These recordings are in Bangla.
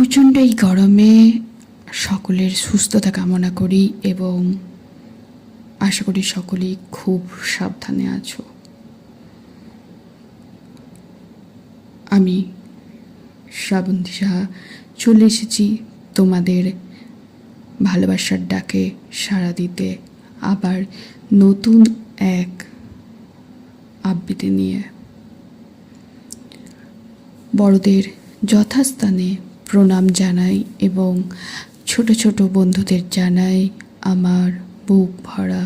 প্রচণ্ড এই গরমে সকলের সুস্থতা কামনা করি এবং আশা করি সকলেই খুব সাবধানে আছো। আমি শ্রাবন্তী সাহা চলে এসেছি তোমাদের ভালোবাসার ডাকে সাড়া দিতে, আবার নতুন এক আবৃত্তি নিয়ে। বড়দের যথাস্থানে প্রণাম জানাই এবং ছোট ছোট বন্ধুদের জানাই আমার বুক ভরা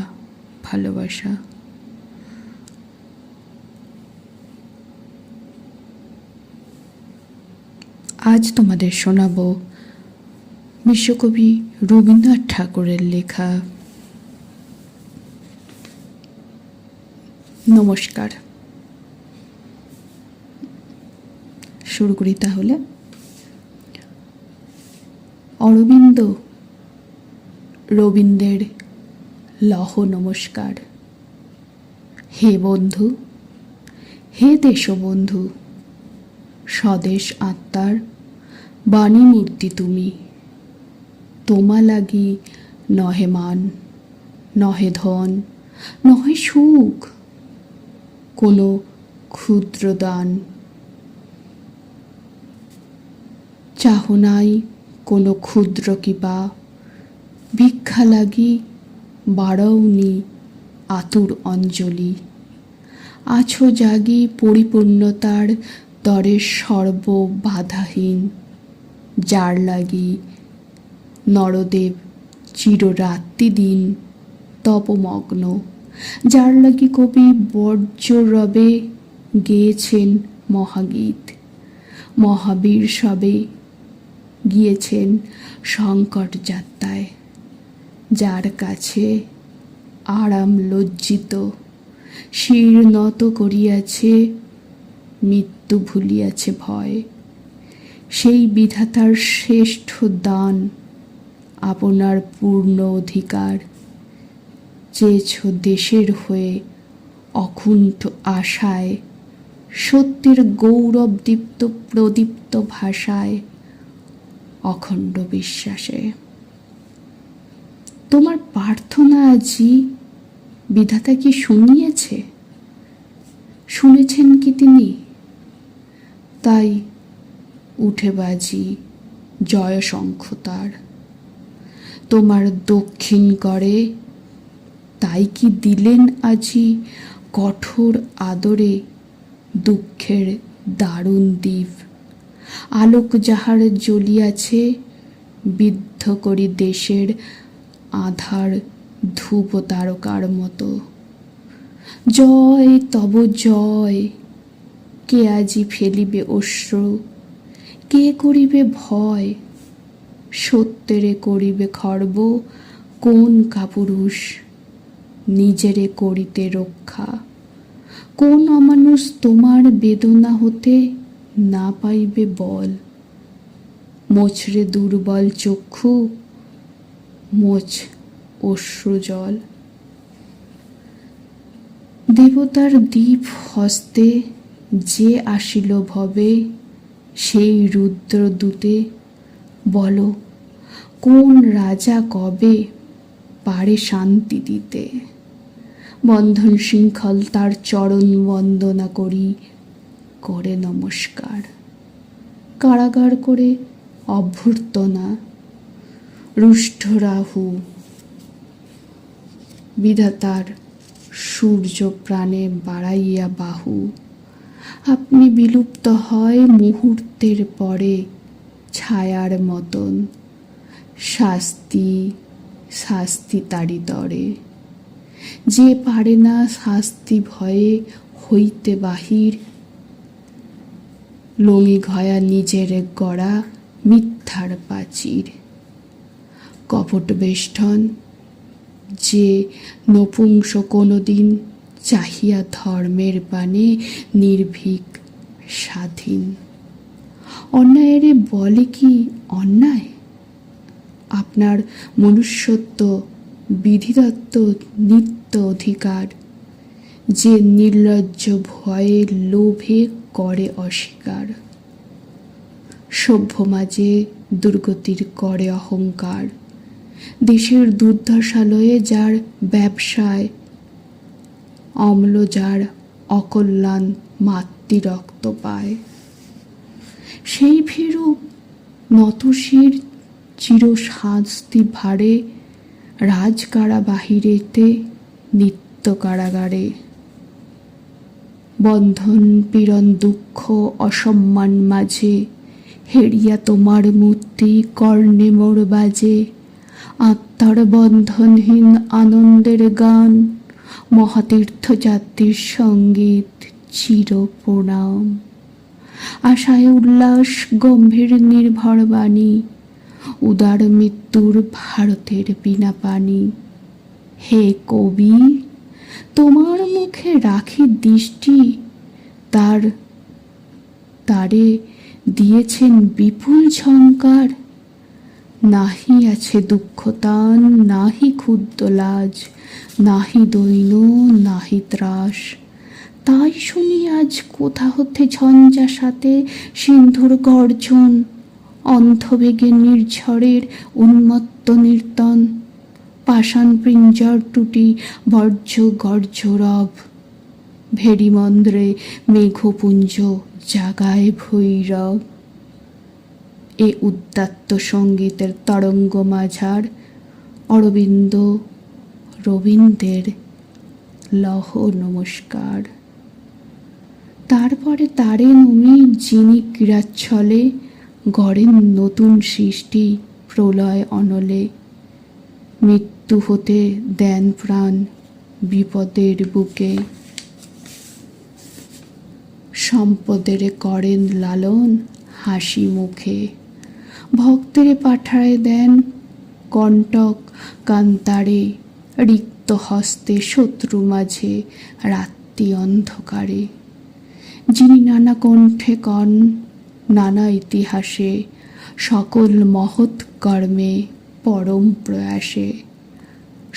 ভালোবাসা। আজ তোমাদের শোনাব বিশ্বকবি রবীন্দ্রনাথ ঠাকুরের লেখা নমস্কার। শুরু করি তাহলে। অরবিন্দ রবীন্দ্রের লহ নমস্কার। হে বন্ধু, হে দেশবন্ধু, স্বদেশ আত্মার বাণী মূর্তি তুমি। তোমা লাগি নহে মান, নহে ধন, নহে সুখ, কোনো ক্ষুদ্র দান। চাহ নাই কোনো ক্ষুদ্র কিবা, ভিক্ষা লাগি বাড়াওনি আতুর অঞ্জলি। আছো জাগি পরিপূর্ণতার তরে সর্ব বাধাহীন, যার লাগি নরদেব চিররাত্রি দিন তপমগ্ন, যার লাগি কবি বর্জ্য রবে গেয়েছেন মহাগীত। মহাবীর সবে গিয়েছেন সংকট যাত্রায়, যার কাছে আরাম লজ্জিত শির নত করিয়াছে, মৃত্যু ভুলিয়াছে ভয়। সেই বিধাতার শ্রেষ্ঠ দান আপনার পূর্ণ অধিকার, চেয়েছ দেশের হয়ে অকুণ্ঠ আশায়, সত্যের গৌরব দীপ্ত প্রদীপ্ত ভাষায়, অখণ্ড বিশ্বাসে। তোমার প্রার্থনা আজি বিধাতা কি শুনিয়েছে? শুনেছেন কি তিনি? তাই উঠে বাজি জয় শঙ্খ তার। তোমার দক্ষিণ করে তাই কি দিলেন আজি কঠোর আদরে দুঃখের দারুণ দ্বীপ। আলোক যাহার জ্বলিয়াছে বিদ্ধ করি দেশের আধার ধূপ তারকার মতো। জয় তব জয়, কে আজি ফেলিবে অশ্রু, কে করিবে ভয়। সত্যেরে করিবে খর্ব কোন কাপুরুষ, নিজেরে করিতে রক্ষা। কোন অমানুষ তোমার বেদনা হতে না পাইবে বল। মোছরে দুর্বল চক্ষু, মোছ অশ্রুজল। দেবতার দীপ হস্তে যে আসিল ভবে, সেই রুদ্রদূতে বলো কোন রাজা কবে পারে শান্তি দিতে। বন্ধন শৃঙ্খল তার চরণ বন্দনা করি, করে নমস্কার। কারাগার করে অভ্যর্থনা, রুষ্ট রাহু বিধাতার সূর্য প্রাণে বাড়াইয়া বাহু। আপনি বিলুপ্ত হয় মুহূর্তের পরে ছায়ার মতন, শাস্তি শাস্তি তারি তরে। যে পারে না শাস্তি ভয়ে হইতে বাহির, লঙি ঘয়া নিজের গড়া মিথ্যার প্রাচীর। কপট বেষ্টন যে নপুংস কোনোদিন, চাহিয়া ধর্মের পানে নির্ভীক স্বাধীন। অন্যায়ের বলে কি অন্যায়? আপনার মনুষ্যত্ব বিধিদত্ত নিত্য অধিকার, যে নির্লজ্জ ভয়ে লোভে করে অস্বীকার। সভ্য মাঝে দুর্গতির করে অহংকার, দেশের দুর্দশালয়ে যার ব্যবসায়, অম্ল যার অকল্যাণ মাতৃরক্ত পায়, সেই ভীরু নতশির চিরশাস্তি ভারে রাজকারা বাহিরেতে নিত্য কারাগারে। বন্ধন পীড়ন দুঃখ অসম্মান মাঝে হেরিয়া তোমার মূর্তি কর্ণে মোর বাজে। আত্মার বন্ধনহীন আনন্দের গান, মহাতীর্থ যাত্রীর সঙ্গীত চির প্রণাম। আশায় উল্লাস গম্ভীর নির্ভর বাণী, উদার মৃত্যুর ভারতের বিনা পানি। হে কবি, তোমার মুখে রাখি দৃষ্টি, তারে দিয়েছেন বিপুল ঝঙ্কার। নাহি আছে দুঃখতান, নাহি ক্ষুদ্র লাজ, নাহি দৈন, নাহি ত্রাস। তাই শুনি আজ কোথা হতে ঝঞ্ঝা সাথে সিন্ধুর গর্জন, অন্ধবেগে নির্ঝরের উন্মত্ত নর্তন। পাষাণ পিঞ্জর টুটি বর্জ্য গর্জ রব, ভেরিমন্দ্রে মেঘপুঞ্জ জাগায় ভৈরব। এ উদাত্ত সঙ্গীতের তরঙ্গ মাঝার অরবিন্দ রবীন্দ্রের লহ নমস্কার। তারপরে তারে নমি যিনি ক্রীড়াচ্ছলে গড়েন নতুন সৃষ্টি প্রলয় অনলে। মৃত্যু হতে দেন প্রাণ বিপদের বুকে, সম্পদের করেন লালন হাসি মুখে। ভক্তেরে পাঠায় দেন কণ্টক কান্তারে, রিক্ত হস্তে শত্রু মাঝে রাত্রি অন্ধকারে। যিনি নানা কণ্ঠে কন নানা ইতিহাসে, সকল মহৎ কর্মে পরম প্রয়াসে।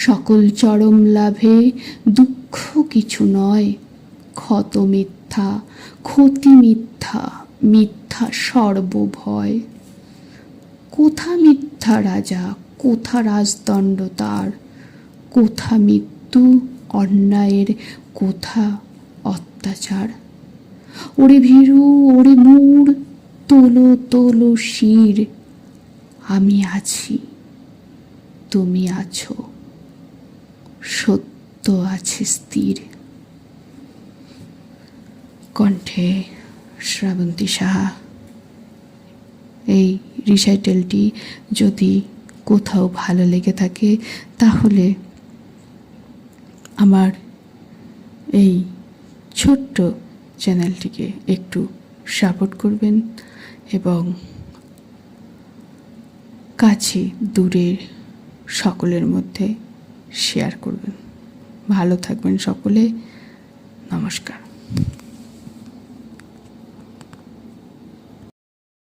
সকল চরম লাভে দুঃখ কিছু নয়, ক্ষত মিথ্যা, ক্ষতি মিথ্যা, মিথ্যা সর্বভয়। কোথা মিথ্যা রাজা, কোথা রাজদণ্ড তার, কোথা মৃত্যু অন্যায়ের, কোথা অত্যাচার। ওরে ভীরু, ওরে মূঢ়, তোলো তোলো শির। আমি আছি, তুমি আছো, সত্য আছে স্থির। কণ্ঠে শ্রাবন্তী সাহা। এই রিসাইটেলটি যদি কোথাও ভালো লেগে থাকে তাহলে আমার এই ছোট্ট চ্যানেলটিকে একটু সাপোর্ট করবেন এবং কাছে দূরের সকলের মধ্যে শেয়ার করবেন। ভালো থাকবেন সকলে। নমস্কার।